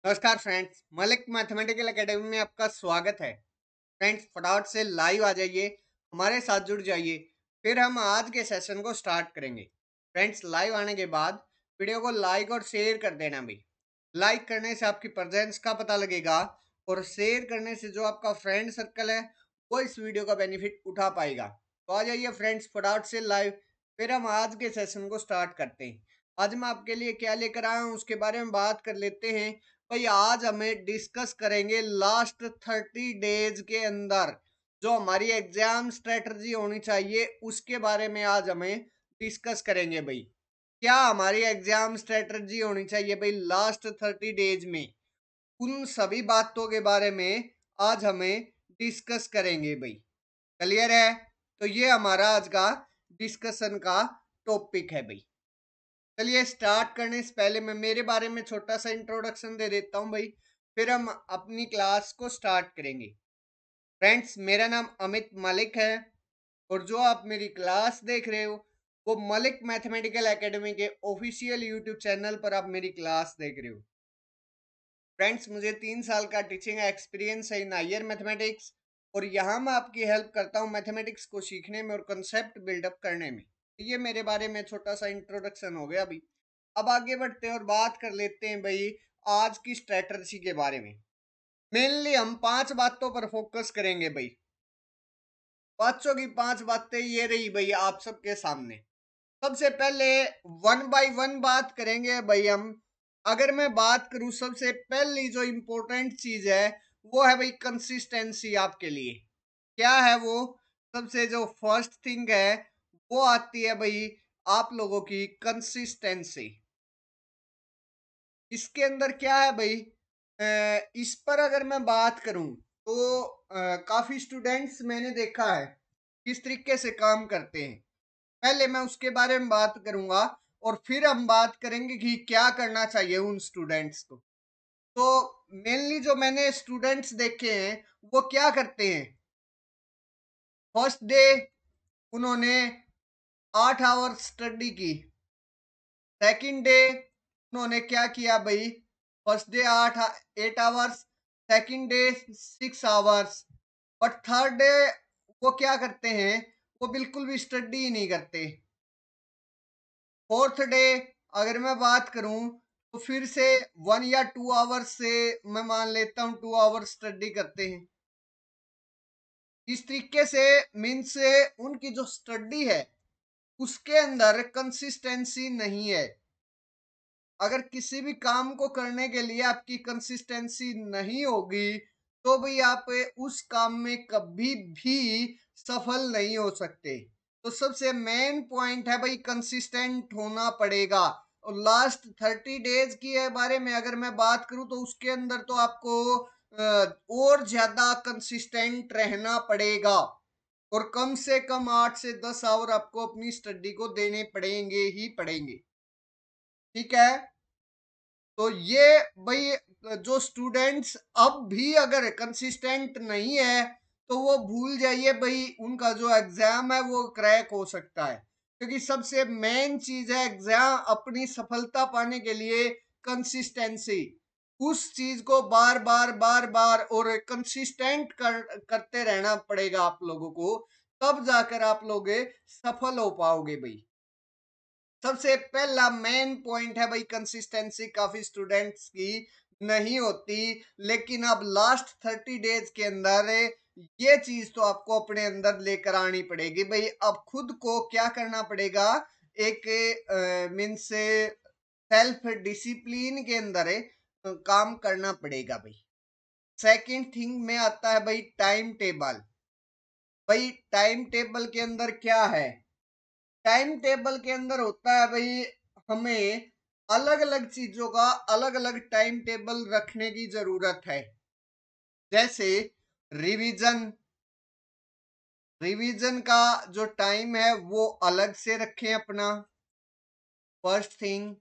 नमस्कार friends, Malik mathematical academy में आपका स्वागत है। फ्रेंड्स, फटाफट से लाइव आ जाइए, हमारे साथ जुड़ जाइए। फिर हम आज के सेशन को स्टार्ट करेंगे। फ्रेंड्स, लाइव आने के बाद वीडियो को लाइक और शेयर कर देना भाई। लाइक करने से आपकी प्रेजेंस का पता लगेगा और शेयर करने से जो आपका फ्रेंड सर्कल है वो इस वीडियो का बेनिफिट उठा पाएगा। तो आ जाइए फ्रेंड्स, फटाफट से लाइव। फिर हम आज के सेशन को स्टार्ट करते हैं। आज मैं आपके लिए क्या लेकर आया हूँ उसके बारे में बात कर लेते हैं। भाई, आज हमें डिस्कस करेंगे लास्ट 30 डेज के अंदर जो हमारी एग्जाम स्ट्रेटजी होनी चाहिए उसके बारे में आज हमें डिस्कस करेंगे भाई। क्या हमारी एग्जाम स्ट्रेटजी होनी चाहिए भाई लास्ट 30 डेज में, उन सभी बातों के बारे में आज हमें डिस्कस करेंगे भाई। क्लियर है? तो ये हमारा आज का डिस्कशन का टॉपिक है भाई। चलिए, स्टार्ट करने से पहले मैं मेरे बारे में छोटा सा इंट्रोडक्शन दे देता हूँ भाई, फिर हम अपनी क्लास को स्टार्ट करेंगे। फ्रेंड्स, मेरा नाम अमित मलिक है और जो आप मेरी क्लास देख रहे हो वो मलिक मैथमेटिकल एकेडमी के ऑफिशियल यूट्यूब चैनल पर आप मेरी क्लास देख रहे हो। फ्रेंड्स, मुझे 3 साल का टीचिंग एक्सपीरियंस है इन हायर मैथमेटिक्स और यहाँ मैं आपकी हेल्प करता हूँ मैथमेटिक्स को सीखने में और कंसेप्ट बिल्डअप करने में। ये मेरे बारे में छोटा सा इंट्रोडक्शन हो गया अभी। अब आगे बढ़ते हैं और बात कर लेते हैं भाई आज की स्ट्रेटजी के बारे में। मेनली हम 5 बातों पर फोकस करेंगे भाई। पांचों की 5 बातें ये रही भाई आप सबके सामने। सबसे पहले वन बाय वन बात करेंगे भाई हम। अगर मैं बात करूं, सबसे पहली जो इम्पोर्टेंट चीज है वो है भाई कंसिस्टेंसी आपके लिए। क्या है वो? सबसे जो फर्स्ट थिंग है वो आती है भाई आप लोगों की कंसिस्टेंसी। इसके अंदर क्या है भाई? इस पर अगर मैं बात करूं तो काफी स्टूडेंट्स मैंने देखा है किस तरीके से काम करते हैं। पहले मैं उसके बारे में बात करूंगा और फिर हम बात करेंगे कि क्या करना चाहिए उन स्टूडेंट्स को। तो मेनली जो मैंने स्टूडेंट्स देखे हैं वो क्या करते हैं, फर्स्ट डे उन्होंने 8 आवर स्टडी की। सेकंड डे उन्होंने क्या किया भाई? First day 8 hours, second day 6 hours, but third day वो क्या करते हैं? वो बिल्कुल भी स्टडी ही नहीं करते। फोर्थ डे अगर मैं बात करूं तो फिर से 1 या 2 आवर्स से मैं मान लेता हूं 2 आवर्स स्टडी करते हैं। इस तरीके से मीन्स उनकी जो स्टडी है उसके अंदर कंसिस्टेंसी नहीं है। अगर किसी भी काम को करने के लिए आपकी कंसिस्टेंसी नहीं होगी तो भाई आप उस काम में कभी भी सफल नहीं हो सकते। तो सबसे मेन पॉइंट है भाई कंसिस्टेंट होना पड़ेगा। और लास्ट 30 डेज की बारे में अगर मैं बात करूं तो उसके अंदर तो आपको और ज्यादा कंसिस्टेंट रहना पड़ेगा और कम से कम 8 से 10 आवर आपको अपनी स्टडी को देने पड़ेंगे ही पड़ेंगे। ठीक है? तो ये भाई जो स्टूडेंट्स अब भी अगर कंसिस्टेंट नहीं है तो वो भूल जाइए भाई, उनका जो एग्जाम है वो क्रैक हो सकता है। क्योंकि सबसे मेन चीज है एग्जाम अपनी सफलता पाने के लिए कंसिस्टेंसी। उस चीज को बार बार और कंसिस्टेंट करते रहना पड़ेगा आप लोगों को, तब जाकर आप लोग सफल हो पाओगे भाई। सबसे पहला मेन पॉइंट है भाई कंसिस्टेंसी काफी स्टूडेंट्स की नहीं होती। लेकिन अब लास्ट 30 डेज के अंदर ये चीज तो आपको अपने अंदर लेकर आनी पड़ेगी भाई। अब खुद को क्या करना पड़ेगा, एक मीन्स सेल्फ डिसिप्लिन के अंदर काम करना पड़ेगा भाई। सेकंड थिंग में आता है भाई टाइम टेबल। भाई टाइम टेबल के अंदर क्या है? टाइम टेबल के अंदर होता है भाई हमें अलग अलग चीजों का अलग अलग टाइम टेबल रखने की जरूरत है। जैसे रिवीजन, रिवीजन का जो टाइम है वो अलग से रखें अपना, फर्स्ट थिंग।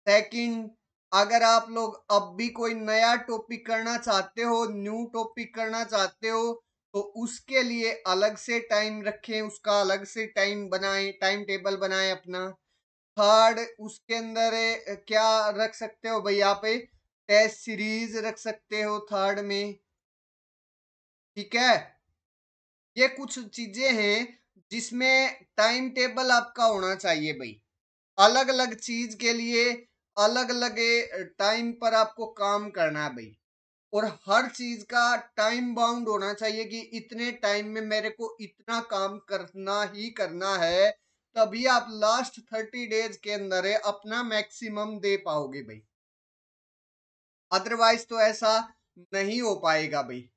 सेकंड, अगर आप लोग अब भी कोई नया टॉपिक करना चाहते हो, न्यू टॉपिक करना चाहते हो तो उसके लिए अलग से टाइम रखें, उसका अलग से टाइम बनाएं, टाइम टेबल बनाएं अपना। थर्ड, उसके अंदर क्या रख सकते हो भाई आप? टेस्ट सीरीज रख सकते हो थर्ड में। ठीक है, ये कुछ चीजें हैं जिसमें टाइम टेबल आपका होना चाहिए भाई। अलग अलग चीज के लिए अलग अलग टाइम पर आपको काम करना है भाई, और हर चीज का टाइम बाउंड होना चाहिए कि इतने टाइम में मेरे को इतना काम करना ही करना है, तभी आप लास्ट 30 डेज के अंदर अपना मैक्सिमम दे पाओगे भाई। अदरवाइज तो ऐसा नहीं हो पाएगा भाई।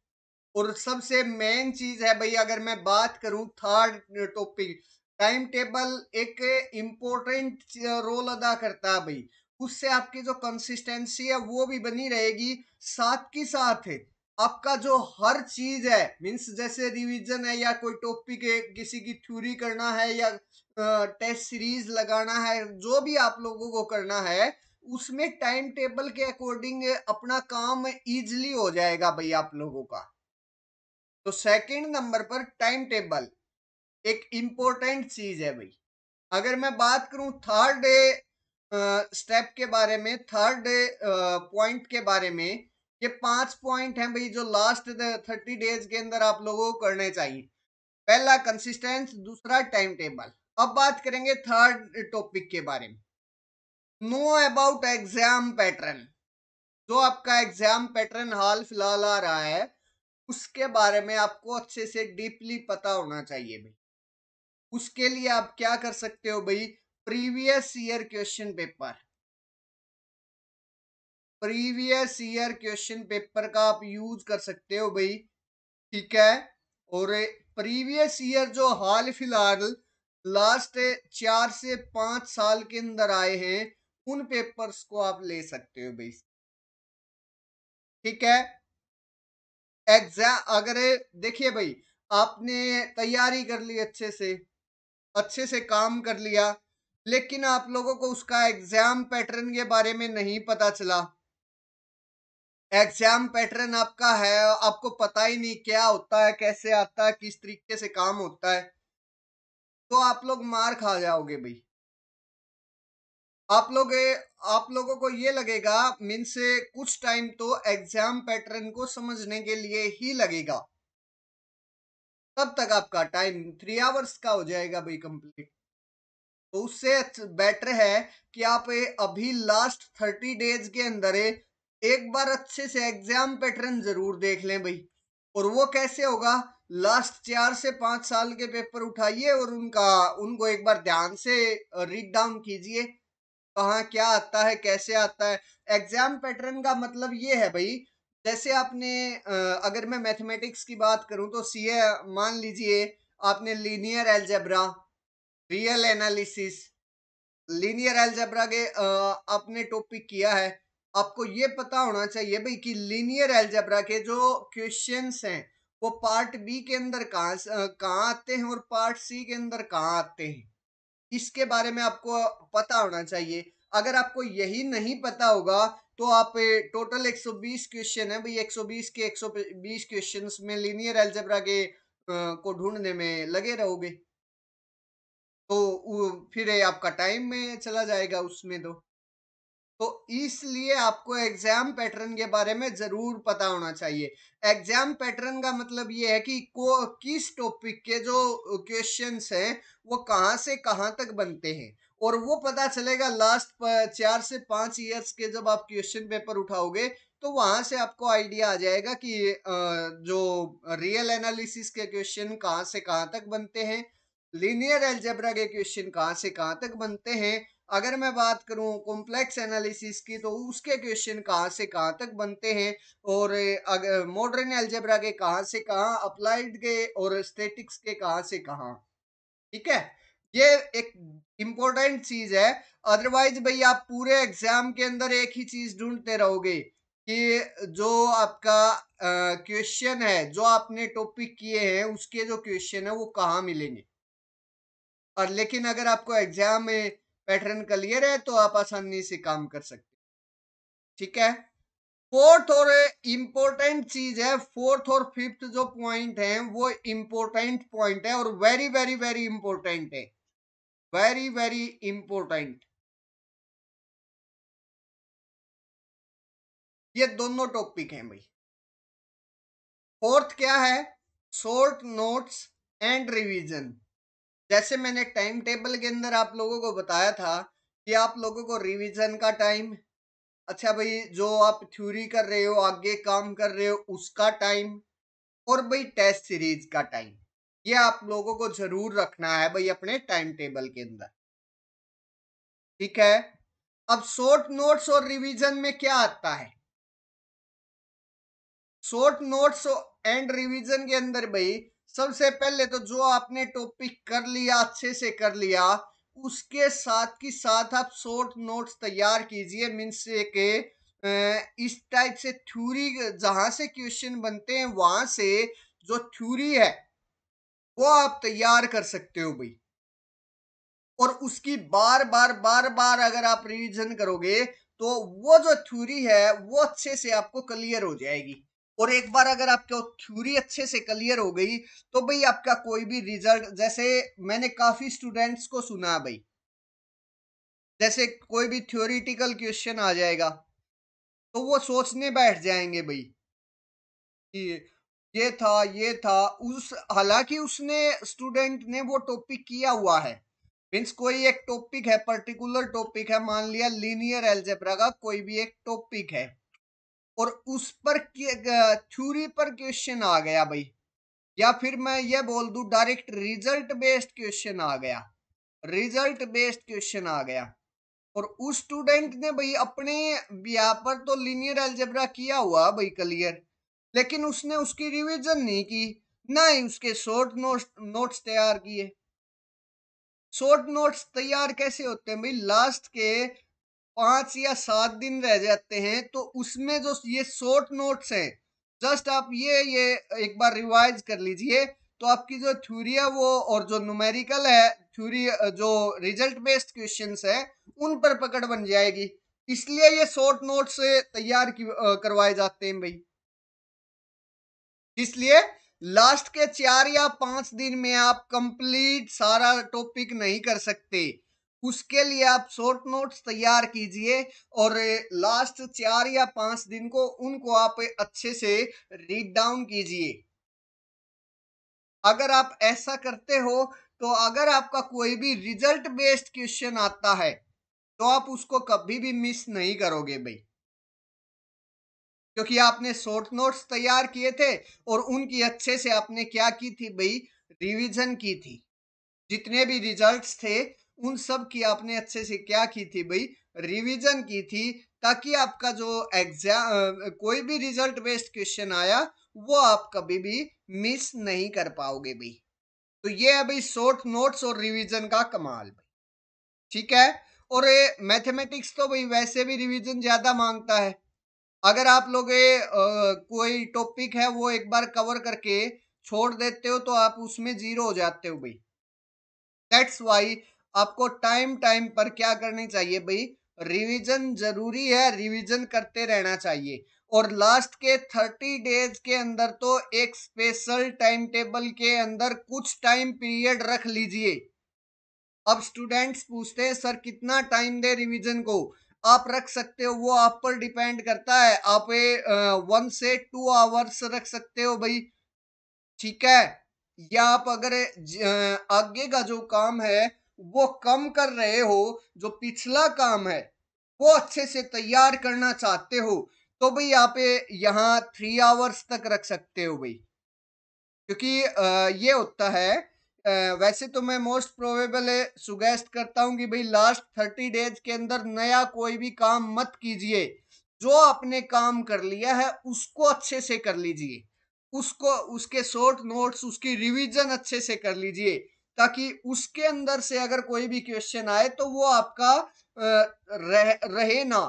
और सबसे मेन चीज है भाई, अगर मैं बात करूं थर्ड टॉपिक, टाइम टेबल एक इम्पोर्टेंट रोल अदा करता है भाई। उससे आपकी जो कंसिस्टेंसी है वो भी बनी रहेगी, साथ की साथ आपका जो हर चीज है, मीन्स जैसे रिवीजन है या कोई टॉपिक है, किसी की थ्योरी करना है या टेस्ट सीरीज लगाना है, जो भी आप लोगों को करना है उसमें टाइम टेबल के अकॉर्डिंग अपना काम इजीली हो जाएगा भाई आप लोगों का। तो सेकंड नंबर पर टाइम टेबल एक इंपॉर्टेंट चीज है भाई। अगर मैं बात करूं थर्ड स्टेप के बारे में, थर्ड पॉइंट के बारे में, ये 5 पॉइंट हैं भाई जो लास्ट 30 डेज के अंदर आप लोगों को करने चाहिए। पहला कंसिस्टेंस, दूसरा टाइम टेबल। अब बात करेंगे थर्ड टॉपिक के बारे में, नो अबाउट एग्जाम पैटर्न। जो आपका एग्जाम पैटर्न हाल फिलहाल आ रहा है उसके बारे में आपको अच्छे से डीपली पता होना चाहिए भाई। उसके लिए आप क्या कर सकते हो भाई, previous year question paper, previous year question paper का आप यूज कर सकते हो भाई। ठीक है, और प्रीवियस ईयर जो हाल फिलहाल लास्ट 4 से 5 साल के अंदर आए हैं उन पेपर्स को आप ले सकते हो भाई। ठीक है, एग्जाम अगर देखिए भाई, आपने तैयारी कर ली अच्छे से काम कर लिया, लेकिन आप लोगों को उसका एग्जाम पैटर्न के बारे में नहीं पता चला, एग्जाम पैटर्न आपका है आपको पता ही नहीं क्या होता है, कैसे आता है, किस तरीके से काम होता है, तो आप लोग मार खा जाओगे भाई। आप लोगों को ये लगेगा, मीन्स कुछ टाइम तो एग्जाम पैटर्न को समझने के लिए ही लगेगा, तब तक आपका टाइम 3 आवर्स का हो जाएगा भाई कंप्लीट। तो उससे बेटर है कि आप अभी लास्ट 30 डेज के अंदर एक बार अच्छे से एग्जाम पैटर्न जरूर देख लें भाई। और वो कैसे होगा, लास्ट 4 से 5 साल के पेपर उठाइए और उनको एक बार ध्यान से रीड डाउन कीजिए, कहाँ क्या आता है, कैसे आता है। एग्जाम पैटर्न का मतलब ये है भाई, जैसे आपने अगर मैं मैथमेटिक्स की बात करूं तो सीए मान लीजिए, आपने linear algebra, real analysis, linear algebra के आपने टॉपिक किया है, आपको ये पता होना चाहिए भाई कि लीनियर अलजेब्रा के जो क्वेश्चंस हैं वो पार्ट बी के अंदर कहाँ आते हैं और पार्ट सी के अंदर कहाँ आते हैं, इसके बारे में आपको पता होना चाहिए। अगर आपको यही नहीं पता होगा तो आप टोटल 120 क्वेश्चन है भाई, 120 के 120 क्वेश्चंस में लीनियर अलजेब्रा के को ढूंढने में लगे रहोगे, तो फिर आपका टाइम में चला जाएगा उसमें। तो इसलिए आपको एग्जाम पैटर्न के बारे में जरूर पता होना चाहिए। एग्जाम पैटर्न का मतलब ये है कि किस टॉपिक के जो क्वेश्चंस हैं वो कहाँ से कहाँ तक बनते हैं, और वो पता चलेगा लास्ट 4 से 5 ईयर्स के जब आप क्वेश्चन पेपर उठाओगे, तो वहां से आपको आइडिया आ जाएगा कि जो रियल एनालिसिस के क्वेश्चन कहाँ से कहाँ तक बनते हैं, लीनियर अलजेब्रा के क्वेश्चन कहाँ से कहाँ तक बनते हैं। अगर मैं बात करूं कॉम्प्लेक्स एनालिसिस की तो उसके क्वेश्चन कहाँ से कहाँ तक बनते हैं, और अगर मॉडर्न अलजेब्रा के कहाँ से कहाँ, अप्लाइड के और स्टैटिक्स के कहाँ से कहाँ। ठीक है, ये एक इम्पोर्टेंट चीज है। अदरवाइज भाई आप पूरे एग्जाम के अंदर एक ही चीज ढूंढते रहोगे कि जो आपका क्वेश्चन है, जो आपने टॉपिक किए हैं उसके जो क्वेश्चन है वो कहाँ मिलेंगे। और लेकिन अगर आपको एग्जाम में पैटर्न क्लियर है तो आप आसानी से काम कर सकते हैं। ठीक है, फोर्थ और इम्पोर्टेंट चीज है, फोर्थ और फिफ्थ जो पॉइंट है वो इम्पोर्टेंट पॉइंट है और वेरी वेरी वेरी इंपॉर्टेंट है, वेरी वेरी इंपॉर्टेंट। ये दोनों टॉपिक हैं भाई। फोर्थ क्या है? Short notes and revision. जैसे मैंने टाइम टेबल के अंदर आप लोगों को बताया था कि आप लोगों को रिवीजन का टाइम, अच्छा भाई जो आप थ्योरी कर रहे हो, आगे काम कर रहे हो उसका टाइम, और भाई टेस्ट सीरीज का टाइम, ये आप लोगों को जरूर रखना है भाई अपने टाइम टेबल के अंदर। ठीक है। अब शॉर्ट नोट्स और रिवीजन में क्या आता है? शॉर्ट नोट्स एंड रिवीजन के अंदर भाई सबसे पहले तो जो आपने टॉपिक कर लिया, अच्छे से कर लिया, उसके साथ की साथ आप शॉर्ट नोट्स तैयार कीजिए। मीन्स के इस टाइप से थ्योरी, जहां से क्वेश्चन बनते हैं वहां से जो थ्योरी है वो आप तैयार कर सकते हो भाई। और उसकी बार बार बार बार अगर आप रिवीजन करोगे तो वो जो थ्योरी है वो अच्छे से आपको क्लियर हो जाएगी। और एक बार अगर आपको थ्योरी अच्छे से क्लियर हो गई तो भाई आपका कोई भी रिजल्ट, जैसे मैंने काफी स्टूडेंट्स को सुना भाई, जैसे कोई भी थ्योरिटिकल क्वेश्चन आ जाएगा तो वो सोचने बैठ जाएंगे भाई कि ये था उस, हालांकि उसने, स्टूडेंट ने वो टॉपिक किया हुआ है। मीन्स कोई एक टॉपिक है, पर्टिकुलर टॉपिक है, मान लिया लीनियर अलजेब्रा का कोई भी एक टॉपिक है, और उस पर थ्योरी पर क्वेश्चन आ गया भाई, या फिर मैं ये बोल दूं डायरेक्ट रिजल्ट बेस्ड क्वेश्चन आ गया, रिजल्ट बेस्ड क्वेश्चन आ गया, और उस स्टूडेंट ने भाई अपने यहाँ पर तो लीनियर अलजेब्रा किया हुआ भाई क्लियर, लेकिन उसने उसकी रिवीजन नहीं की, ना ही उसके शॉर्ट नोट्स तैयार किए। शॉर्ट नोट्स तैयार कैसे होते हैं भाई? लास्ट के 5 या 7 दिन रह जाते हैं तो उसमें जो ये शॉर्ट नोट्स हैं, जस्ट आप ये एक बार रिवाइज कर लीजिए तो आपकी जो थ्योरी है वो, और जो न्यूमेरिकल है थ्योरी, जो रिजल्ट बेस्ड क्वेश्चंस है उन पर पकड़ बन जाएगी। इसलिए ये शॉर्ट नोट्स तैयार करवाए जाते हैं भाई। इसलिए लास्ट के 4 या 5 दिन में आप कंप्लीट सारा टॉपिक नहीं कर सकते, उसके लिए आप शॉर्ट नोट्स तैयार कीजिए और लास्ट 4 या 5 दिन को उनको आप अच्छे से रीड डाउन कीजिए। अगर आप ऐसा करते हो तो अगर आपका कोई भी रिजल्ट बेस्ड क्वेश्चन आता है तो आप उसको कभी भी मिस नहीं करोगे भाई, क्योंकि आपने शॉर्ट नोट्स तैयार किए थे और उनकी अच्छे से आपने क्या की थी भाई, रिवीजन की थी। जितने भी रिजल्ट्स थे उन सब की आपने अच्छे से क्या की थी भाई, रिवीजन की थी, ताकि आपका जो एग्जाम कोई भी रिजल्ट बेस्ड क्वेश्चन आया वो आप कभी भी मिस नहीं कर पाओगे भाई। तो ये है भाई शॉर्ट नोट्स और रिवीजन का कमाल भाई। ठीक है। और मैथमेटिक्स तो भाई वैसे भी रिवीजन ज्यादा मांगता है। अगर आप लोग कोई टॉपिक है वो एक बार कवर करके छोड़ देते हो तो आप उसमें जीरो हो जाते हो भाई। दैट्स वाई आपको टाइम टाइम पर क्या करनी चाहिए भाई, रिवीजन जरूरी है, रिवीजन करते रहना चाहिए। और लास्ट के 30 डेज के अंदर तो एक स्पेशल टाइम टेबल के अंदर कुछ टाइम पीरियड रख लीजिए। अब स्टूडेंट्स पूछते हैं सर कितना टाइम दे रिवीजन को, आप रख सकते हो, वो आप पर डिपेंड करता है। आप 1 से 2 आवर्स रख सकते हो भाई। ठीक है। या आप अगर आगे का जो काम है वो कम कर रहे हो, जो पिछला काम है वो अच्छे से तैयार करना चाहते हो, तो भाई आप यहाँ 3 आवर्स तक रख सकते हो भाई। क्योंकि ये होता है, वैसे तो मैं मोस्ट प्रोबेबल सुगेस्ट करता हूँ कि भाई लास्ट 30 डेज के अंदर नया कोई भी काम मत कीजिए। जो आपने काम कर लिया है उसको अच्छे से कर लीजिए, उसको, उसके शॉर्ट नोट्स, उसकी रिवीजन अच्छे से कर लीजिए, ताकि उसके अंदर से अगर कोई भी क्वेश्चन आए तो वो आपका रहे ना,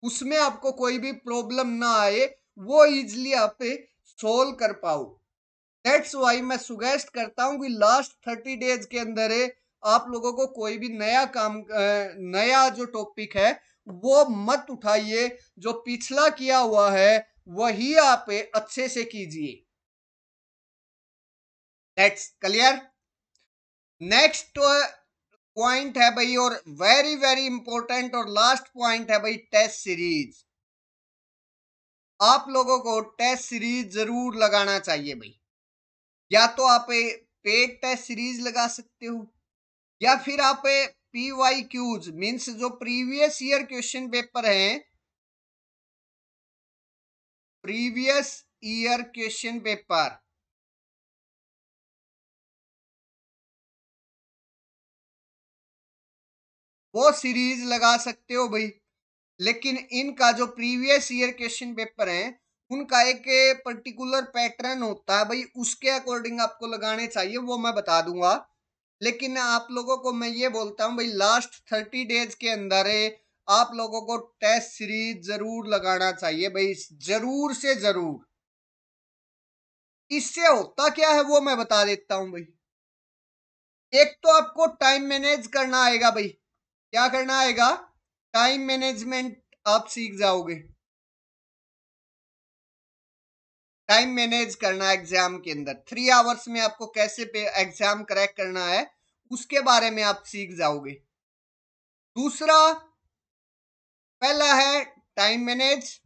उसमें आपको कोई भी प्रॉब्लम ना आए, वो इजिली आप सोल्व कर पाओ। दैट्स वाई मैं सुगेस्ट करता हूं कि लास्ट 30 डेज के अंदर आप लोगों को कोई भी नया काम, नया जो टॉपिक है वो मत उठाइए, जो पिछला किया हुआ है वही आप अच्छे से कीजिए। That's clear. नेक्स्ट पॉइंट है भाई, और वेरी वेरी इंपॉर्टेंट और लास्ट पॉइंट है भाई, टेस्ट सीरीज। आप लोगों को टेस्ट सीरीज जरूर लगाना चाहिए भाई। या तो आप पेड टेस्ट सीरीज लगा सकते हो, या फिर आप PYQs मीन्स जो प्रीवियस ईयर क्वेश्चन पेपर हैं, प्रीवियस ईयर क्वेश्चन पेपर, वो सीरीज लगा सकते हो भाई। लेकिन इनका जो प्रीवियस ईयर क्वेश्चन पेपर है उनका एक पर्टिकुलर पैटर्न होता है भाई, उसके अकॉर्डिंग आपको लगाने चाहिए, वो मैं बता दूंगा। लेकिन आप लोगों को मैं ये बोलता हूँ भाई, लास्ट 30 डेज के अंदर आप लोगों को टेस्ट सीरीज जरूर लगाना चाहिए भाई, जरूर से जरूर। इससे होता क्या है वो मैं बता देता हूँ भाई। एक तो आपको टाइम मैनेज करना आएगा भाई। क्या करना आएगा? टाइम मैनेजमेंट आप सीख जाओगे। टाइम मैनेज करना एग्जाम के अंदर 3 आवर्स में आपको कैसे पे एग्जाम क्रैक करना है उसके बारे में आप सीख जाओगे। दूसरा, पहला है टाइम मैनेज।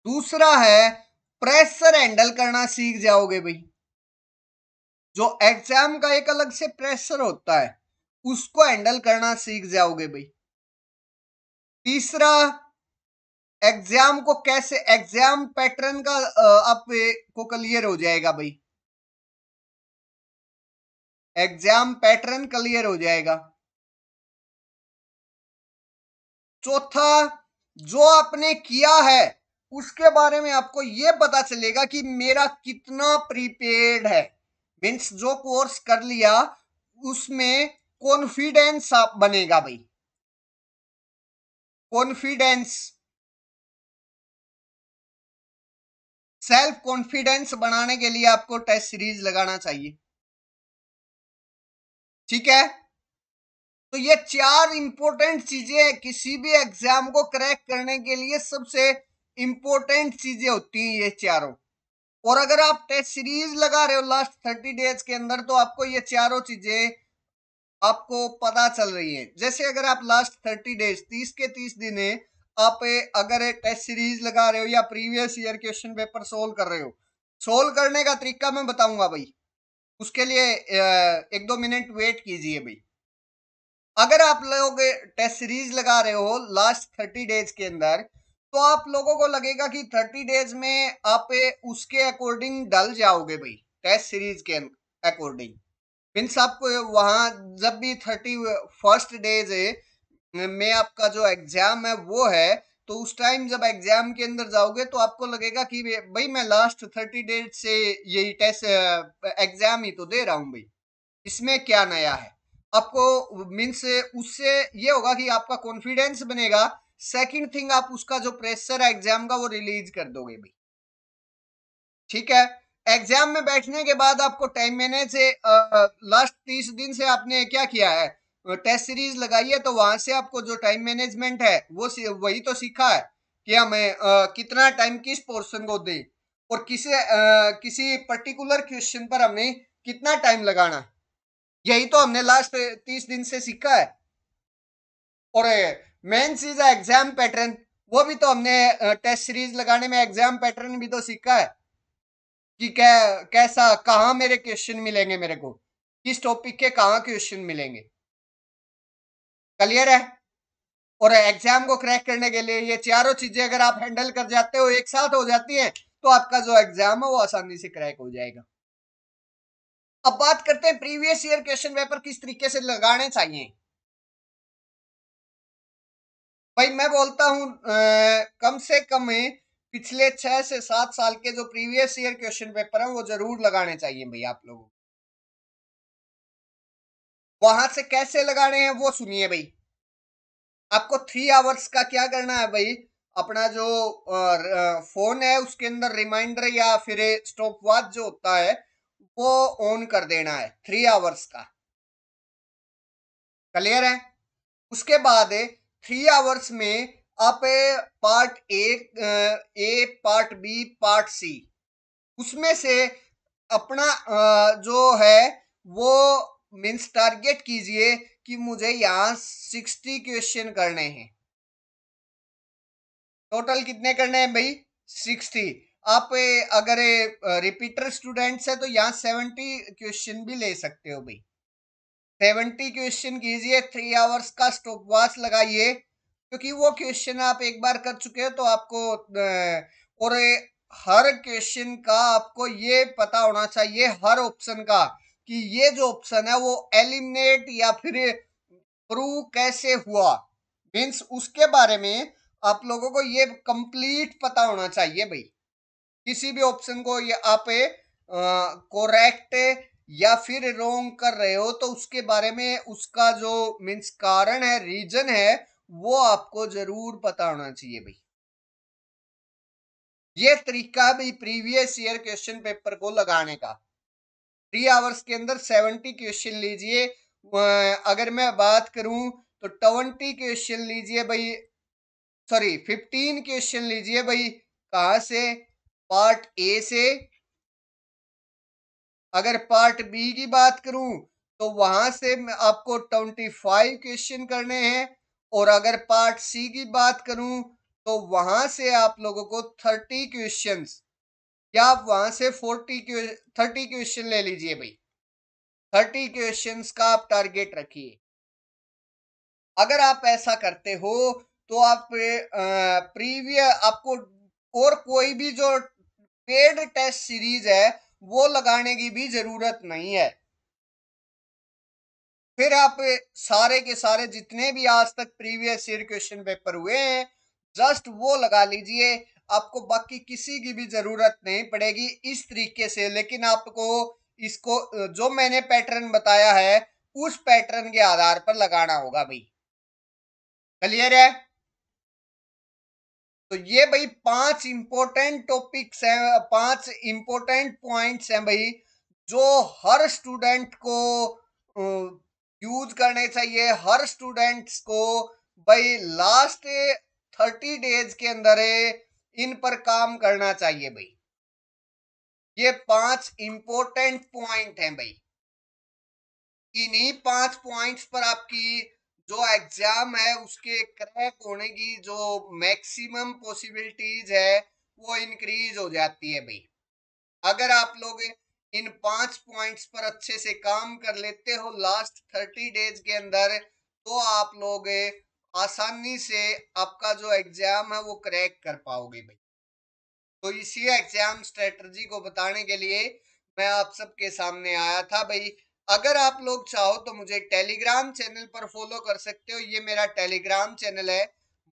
दूसरा है प्रेशर हैंडल करना सीख जाओगे भाई। जो एग्जाम का एक अलग से प्रेशर होता है उसको हैंडल करना सीख जाओगे भाई। तीसरा, एग्जाम को कैसे, एग्जाम पैटर्न का आप को क्लियर हो जाएगा भाई। एग्जाम पैटर्न क्लियर हो जाएगा। चौथा, जो आपने किया है उसके बारे में आपको यह पता चलेगा कि मेरा कितना प्रीपेड है। मीन्स जो कोर्स कर लिया उसमें कॉन्फिडेंस आप बनेगा भाई। कॉन्फिडेंस, सेल्फ कॉन्फिडेंस बढ़ाने के लिए आपको टेस्ट सीरीज लगाना चाहिए। ठीक है, तो ये 4 इंपॉर्टेंट चीजें किसी भी एग्जाम को क्रैक करने के लिए सबसे इंपॉर्टेंट चीजें होती हैं ये चारों। और अगर आप टेस्ट सीरीज लगा रहे हो लास्ट 30 डेज के अंदर तो आपको ये चारों चीजें आपको पता चल रही है। जैसे अगर आप लास्ट 30 डेज 30 के 30 दिन है आप अगर टेस्ट सीरीज लगा रहे हो या previous year question paper solve कर रहे हो, सोल्व करने का तरीका मैं बताऊंगा भाई, उसके लिए 1-2 मिनट वेट कीजिए भाई। अगर आप लोग टेस्ट सीरीज लगा रहे हो लास्ट 30 डेज के अंदर तो आप लोगों को लगेगा कि 30 डेज में आप उसके अकॉर्डिंग डल जाओगे भाई, टेस्ट सीरीज के अकॉर्डिंग। मीन्स आपको वहां जब भी 31st डेज में आपका जो एग्जाम है वो है, तो उस टाइम जब एग्जाम के अंदर जाओगे तो आपको लगेगा कि भाई मैं लास्ट 30 डेज से यही टेस्ट एग्जाम ही तो दे रहा हूँ भाई, इसमें क्या नया है। आपको मीन्स उससे ये होगा कि आपका कॉन्फिडेंस बनेगा। सेकंड थिंग, आप उसका जो प्रेशर है एग्जाम का वो रिलीज कर दोगे भाई। ठीक है, एग्जाम में बैठने के बाद आपको टाइम मैनेज से लास्ट 30 दिन से आपने क्या किया है, टेस्ट सीरीज लगाई है, तो वहां से आपको जो टाइम मैनेजमेंट है वो वही तो सीखा है कि हमें कितना टाइम किस पोर्शन को दे और किसी पर्टिकुलर क्वेश्चन पर हमने कितना टाइम लगाना है, यही तो हमने लास्ट 30 दिन से सीखा है। और मेन चीज है एग्जाम पैटर्न, वो भी तो हमने टेस्ट सीरीज लगाने में एग्जाम पैटर्न भी तो सीखा है कि कैसा कहाँ मेरे क्वेश्चन मिलेंगे, मेरे को किस टॉपिक के कहाँ क्वेश्चन मिलेंगे। क्लियर है? और एग्जाम को क्रैक करने के लिए ये चारों चीजें अगर आप हैंडल कर जाते हो, एक साथ हो जाती हैं, तो आपका जो एग्जाम है वो आसानी से क्रैक हो जाएगा। अब बात करते हैं प्रीवियस ईयर क्वेश्चन पेपर किस तरीके से लगाने चाहिए। भाई मैं बोलता हूं कम से कम पिछले 6 से 7 साल के जो प्रीवियस ईयर क्वेश्चन पेपर है वो जरूर लगाने चाहिए भाई आप लोगों। वहां से कैसे लगाने हैं वो सुनिए भाई। आपको 3 आवर्स का क्या करना है भाई, अपना जो फोन है उसके अंदर रिमाइंडर या फिर स्टॉप वॉच जो होता है वो ऑन कर देना है 3 आवर्स का। क्लियर है? उसके बाद 3 आवर्स में आप part A part B part C उसमें से अपना जो है वो मीन्स टारगेट कीजिए कि मुझे यहाँ 60 क्वेश्चन करने हैं। टोटल कितने करने हैं भाई? 60। आप अगर रिपीटर स्टूडेंट्स है तो यहाँ 70 क्वेश्चन भी ले सकते हो भाई। 70 क्वेश्चन कीजिए, 3 आवर्स का स्टॉप वॉच लगाइए, क्योंकि वो क्वेश्चन आप एक बार कर चुके हो तो आपको और हर क्वेश्चन का आपको ये पता होना चाहिए, हर ऑप्शन का, कि ये जो ऑप्शन है वो एलिमिनेट या फिर प्रूव कैसे हुआ, मीन्स उसके बारे में आप लोगों को ये कंप्लीट पता होना चाहिए भाई। किसी भी ऑप्शन को ये आप करेक्ट या फिर रोंग कर रहे हो तो उसके बारे में उसका जो मीन्स कारण है, रीजन है, वो आपको जरूर पता होना चाहिए भाई। ये तरीका भाई प्रीवियस ईयर क्वेश्चन पेपर को लगाने का। 3 आवर्स के अंदर 70 क्वेश्चन लीजिए। अगर मैं बात करूं तो 20 क्वेश्चन लीजिए भाई, सॉरी 15 क्वेश्चन लीजिए भाई। कहां से? पार्ट ए से। अगर पार्ट बी की बात करूं तो वहां से आपको 25 क्वेश्चन करने हैं, और अगर पार्ट सी की बात करूं तो वहां से आप लोगों को 30 क्वेश्चंस, या आप वहां से 30 क्वेश्चन ले लीजिए भाई। 30 क्वेश्चंस का आप टारगेट रखिए। अगर आप ऐसा करते हो तो आप प्रीवियस आपको और कोई भी जो पेड टेस्ट सीरीज है वो लगाने की भी जरूरत नहीं है। फिर आप सारे के सारे जितने भी आज तक प्रीवियस ईयर क्वेश्चन पेपर हुए हैं जस्ट वो लगा लीजिए। आपको बाकी किसी की भी जरूरत नहीं पड़ेगी इस तरीके से, लेकिन आपको इसको जो मैंने पैटर्न बताया है उस पैटर्न के आधार पर लगाना होगा भाई। क्लियर है? तो ये भाई 5 इंपॉर्टेंट टॉपिक्स हैं, 5 इंपॉर्टेंट पॉइंट्स हैं भाई, जो हर स्टूडेंट को यूज करने चाहिए। हर स्टूडेंट्स को भाई लास्ट 30 डेज के अंदर इन पर काम करना चाहिए भाई। ये 5 इंपॉर्टेंट पॉइंट हैं भाई। इन्हीं 5 पॉइंट्स पर आपकी जो एग्जाम है उसके क्रैक होने की जो मैक्सिमम पॉसिबिलिटीज है वो इंक्रीज हो जाती है भाई। अगर आप लोग इन 5 पॉइंट्स पर अच्छे से काम कर लेते हो लास्ट 30 डेज के अंदर, तो आप लोग आसानी से आपका जो एग्जाम है वो क्रैक कर पाओगे भाई। तो इसी एग्जाम स्ट्रेटजी को बताने के लिए मैं आप सबके सामने आया था भाई। अगर आप लोग चाहो तो मुझे टेलीग्राम चैनल पर फॉलो कर सकते हो। ये मेरा टेलीग्राम चैनल है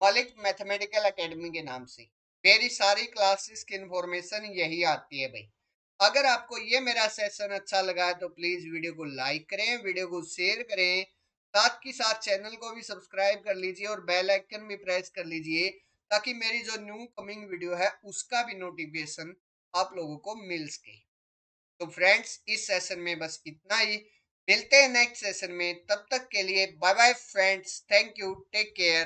मलिक मैथमेटिकल एकेडमी के नाम से। मेरी सारी क्लासेस की इंफॉर्मेशन यही आती है भाई। अगर आपको ये मेरा सेशन अच्छा लगा है तो प्लीज वीडियो को लाइक करें, वीडियो को शेयर करें, साथ ही साथ चैनल को भी सब्सक्राइब कर लीजिए और बेल आइकन भी प्रेस कर लीजिए, ताकि मेरी जो न्यू कमिंग वीडियो है उसका भी नोटिफिकेशन आप लोगों को मिल सके। तो फ्रेंड्स इस सेशन में बस इतना ही। मिलते हैं नेक्स्ट सेशन में, तब तक के लिए bye bye friends, thank you, take care.